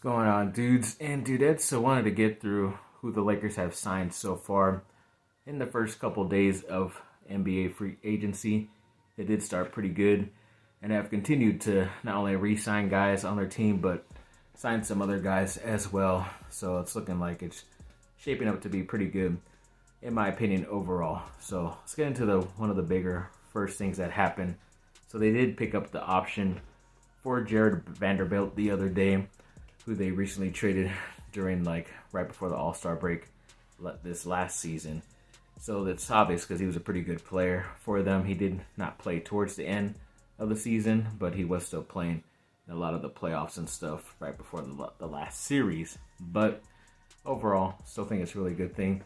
What's going on, dudes and dudettes? So wanted to get through who the Lakers have signed so far in the first couple days of NBA free agency. It did start pretty good and have continued to not only re-sign guys on their team, but sign some other guys as well. So it's looking like it's shaping up to be pretty good, in my opinion, overall. So let's get into one of the bigger first things that happened. So they did pick up the option for Vanderbilt the other day, who they recently traded during right before the All-Star break this last season. So that's obvious because he was a pretty good player for them. He did not play towards the end of the season, but he was still playing in a lot of the playoffs and stuff right before the last series. But overall, still think it's a really good thing.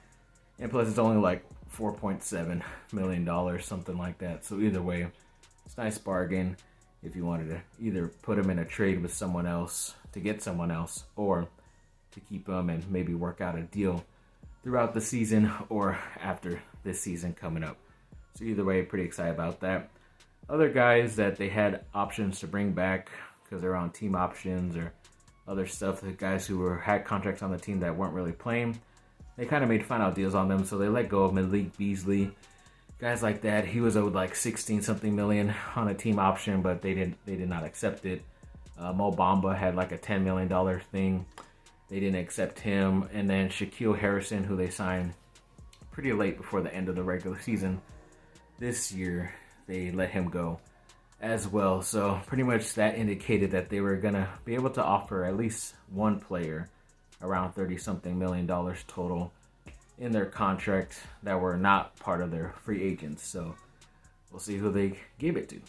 And plus, it's only like $4.7 million, something like that. So either way, it's a nice bargain if you wanted to either put him in a trade with someone else to get someone else, or to keep him and maybe work out a deal throughout the season or after this season coming up. So either way, pretty excited about that. Other guys that they had options to bring back because they're on team options or other stuff, the guys who had contracts on the team that weren't really playing, they kind of made final deals on them. So they let go of Malik Beasley, guys like that. He was owed like 16-something million on a team option, but they did not accept it. Mo Bamba had like a $10 million thing. They didn't accept him. And then Shaquille Harrison, who they signed pretty late before the end of the regular season this year, they let him go as well. So pretty much that indicated that they were going to be able to offer at least one player around $30-something million total in their contract that were not part of their free agents. So we'll see who they gave it to.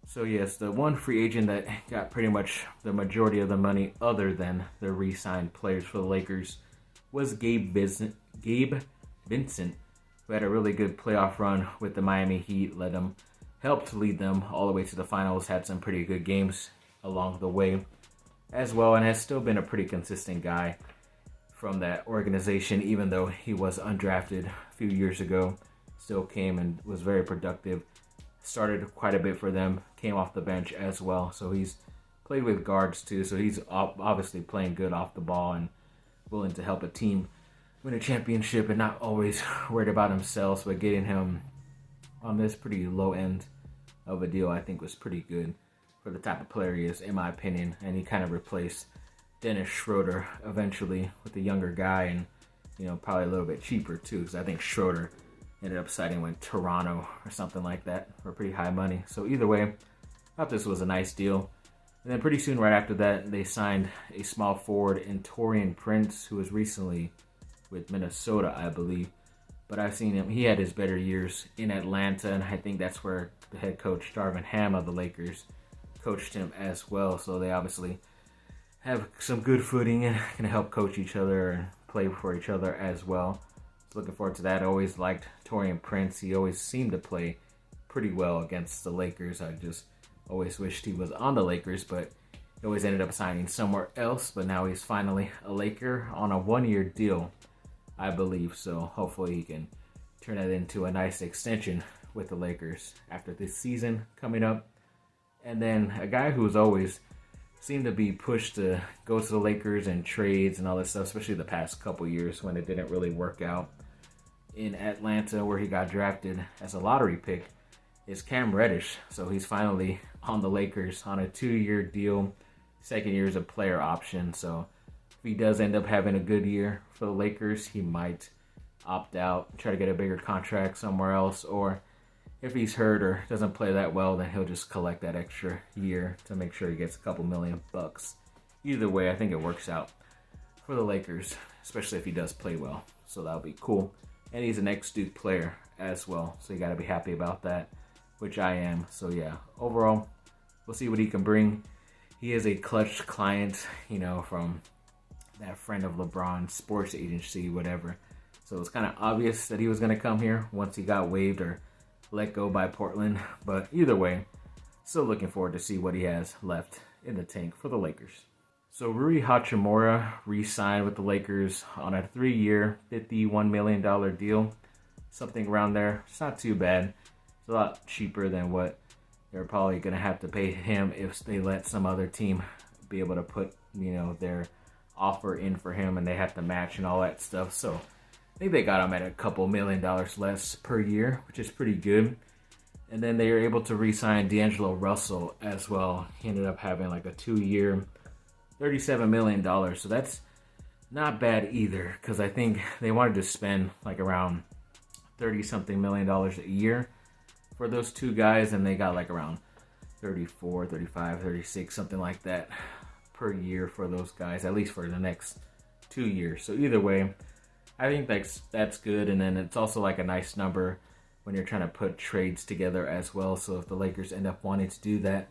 So yes, the one free agent that got pretty much the majority of the money other than the re-signed players for the Lakers was Gabe Vincent, who had a really good playoff run with the Miami Heat, helped lead them all the way to the finals, had some pretty good games along the way as well, and has still been a pretty consistent guy from that organization, even though he was undrafted a few years ago. Still came and was very productive. Started quite a bit for them, came off the bench as well. So he's played with guards too, so he's obviously playing good off the ball and willing to help a team win a championship and not always worried about himself. But getting him on this pretty low end of a deal, I think, was pretty good for the type of player he is, in my opinion. And he kind of replaced Dennis Schroeder eventually with a younger guy, and probably a little bit cheaper too, because I think Schroeder ended up signing with Toronto or something like that for pretty high money. So either way, I thought this was a nice deal. And then pretty soon right after that, they signed a small forward in Taurean Prince, who was recently with Minnesota, I believe. But I've seen him. He had his better years in Atlanta, and I think that's where the head coach, Darvin Ham of the Lakers, coached him as well. So they obviously have some good footing and can help coach each other and play for each other as well. So looking forward to that. I always liked Taurean Prince. He always seemed to play pretty well against the Lakers. I just always wished he was on the Lakers, but he always ended up signing somewhere else. But now he's finally a Laker on a one-year deal, I believe. So hopefully he can turn that into a nice extension with the Lakers after this season coming up. And then a guy who's always seemed to be pushed to go to the Lakers and trades and all this stuff, especially the past couple years when it didn't really work out in Atlanta, where he got drafted as a lottery pick, is Cam Reddish. So he's finally on the Lakers on a 2-year deal. Second year is a player option. So if he does end up having a good year for the Lakers, he might opt out, try to get a bigger contract somewhere else, or if he's hurt or doesn't play that well, then he'll just collect that extra year to make sure he gets a couple $1 million. Either way, I think it works out for the Lakers, especially if he does play well. So that'll be cool. And he's an ex-Duke player as well, so you got to be happy about that, which I am. So yeah, overall, we'll see what he can bring. He is a clutch client, from that friend of LeBron, sports agency, whatever. So it's kind of obvious that he was going to come here once he got waived or let go by Portland. But either way, still looking forward to see what he has left in the tank for the Lakers. So Rui Hachimura re-signed with the Lakers on a 3-year, $51 million deal. Something around there. It's not too bad. It's a lot cheaper than what they're probably going to have to pay him if they let some other team be able to put, their offer in for him, and they had to match and all that stuff. So I think they got him at a couple $1 million less per year, which is pretty good. And then they were able to re-sign D'Angelo Russell as well. He ended up having like a 2-year, $37 million. So that's not bad either, because I think they wanted to spend like around 30-something million dollars a year for those two guys, and they got like around 34, 35, 36, something like that per year for those guys, at least for the next 2 years. So either way, I think that's good. And then it's also like a nice number when you're trying to put trades together as well. So if the Lakers end up wanting to do that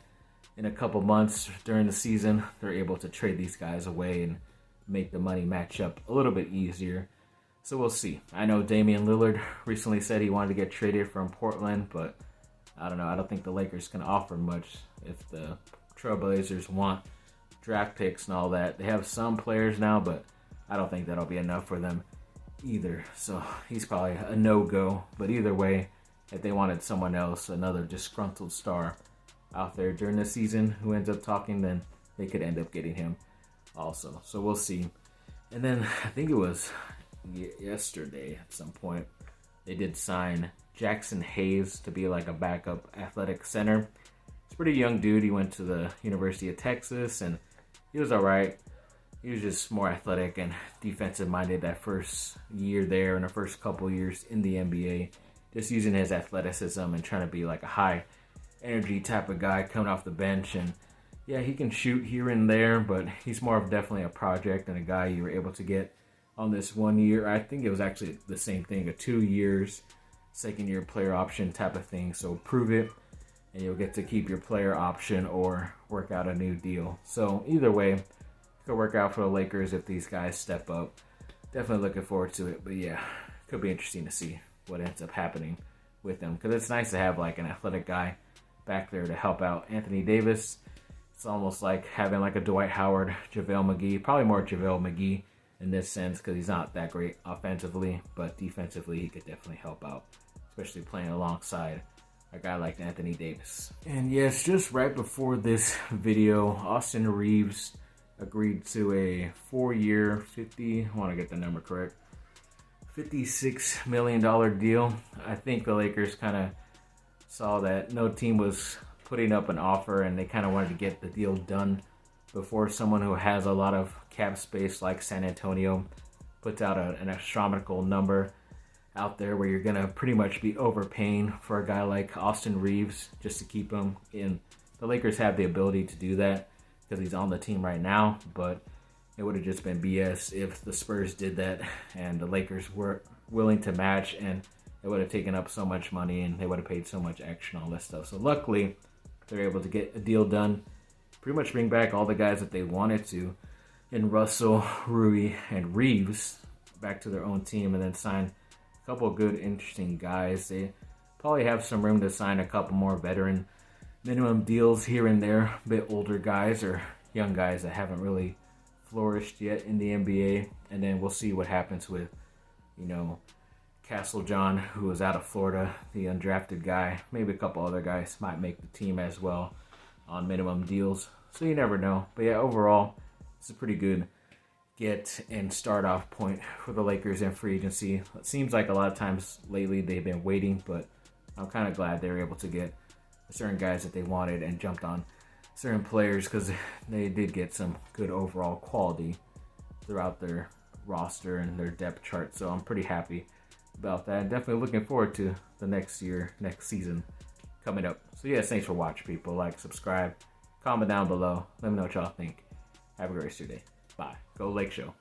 in a couple months during the season, they're able to trade these guys away and make the money match up a little bit easier. So we'll see. I know Damian Lillard recently said he wanted to get traded from Portland, but I don't know. I don't think the Lakers can offer much if the Trailblazers want draft picks and all that. They have some players now, but I don't think that'll be enough for them either. So he's probably a no-go. But either way, if they wanted someone else, another disgruntled star out there during the season who ends up talking, then they could end up getting him also. So we'll see. And then I think it was yesterday at some point, they did sign Jackson Hayes to be like a backup athletic center. He's a pretty young dude. He went to the University of Texas, and he was all right. He was just more athletic and defensive minded that first year there and the first couple years in the NBA. Just using his athleticism and trying to be like a high energy type of guy coming off the bench. And yeah, he can shoot here and there, but he's more of definitely a project and a guy you were able to get on this 1 year. I think it was actually the same thing, a 2 years, second year player option type of thing. So prove it and you'll get to keep your player option or work out a new deal. So either way, it could work out for the Lakers if these guys step up. Definitely looking forward to it. But yeah, could be interesting to see what ends up happening with them, because it's nice to have like an athletic guy back there to help out Anthony Davis. It's almost like having like a Dwight Howard, JaVale McGee, probably more JaVale McGee in this sense, because he's not that great offensively, but defensively he could definitely help out, especially playing alongside a guy like Anthony Davis. And yes, just right before this video, Austin Reaves agreed to a 4-year, I want to get the number correct, $56 million deal. I think the Lakers kind of saw that no team was putting up an offer, and they kind of wanted to get the deal done before someone who has a lot of cap space like San Antonio puts out an astronomical number out there, where you're going to pretty much be overpaying for a guy like Austin Reaves just to keep him in. The Lakers have the ability to do that because he's on the team right now, but it would have just been BS if the Spurs did that and the Lakers were willing to match, and it would have taken up so much money and they would have paid so much extra and all that stuff. So luckily, they're able to get a deal done, pretty much bring back all the guys that they wanted to, in Russell, Rui, and Reaves back to their own team, and then sign a couple of good, interesting guys. They probably have some room to sign a couple more veteran minimum deals here and there, a bit older guys or young guys that haven't really flourished yet in the NBA. And then we'll see what happens with, Castle John, who is out of Florida, the undrafted guy. Maybe a couple other guys might make the team as well on minimum deals. So you never know. But yeah, overall, it's a pretty good get and start off point for the Lakers in free agency. It seems like a lot of times lately they've been waiting, but I'm kind of glad they were able to get certain guys that they wanted and jumped on certain players, because they did get some good overall quality throughout their roster and their depth chart. So I'm pretty happy about that. Definitely looking forward to the next season coming up. So yes, thanks for watching, people. Like, subscribe, comment down below. Let me know what y'all think. Have a great rest of your day. Bye. Go Lake Show.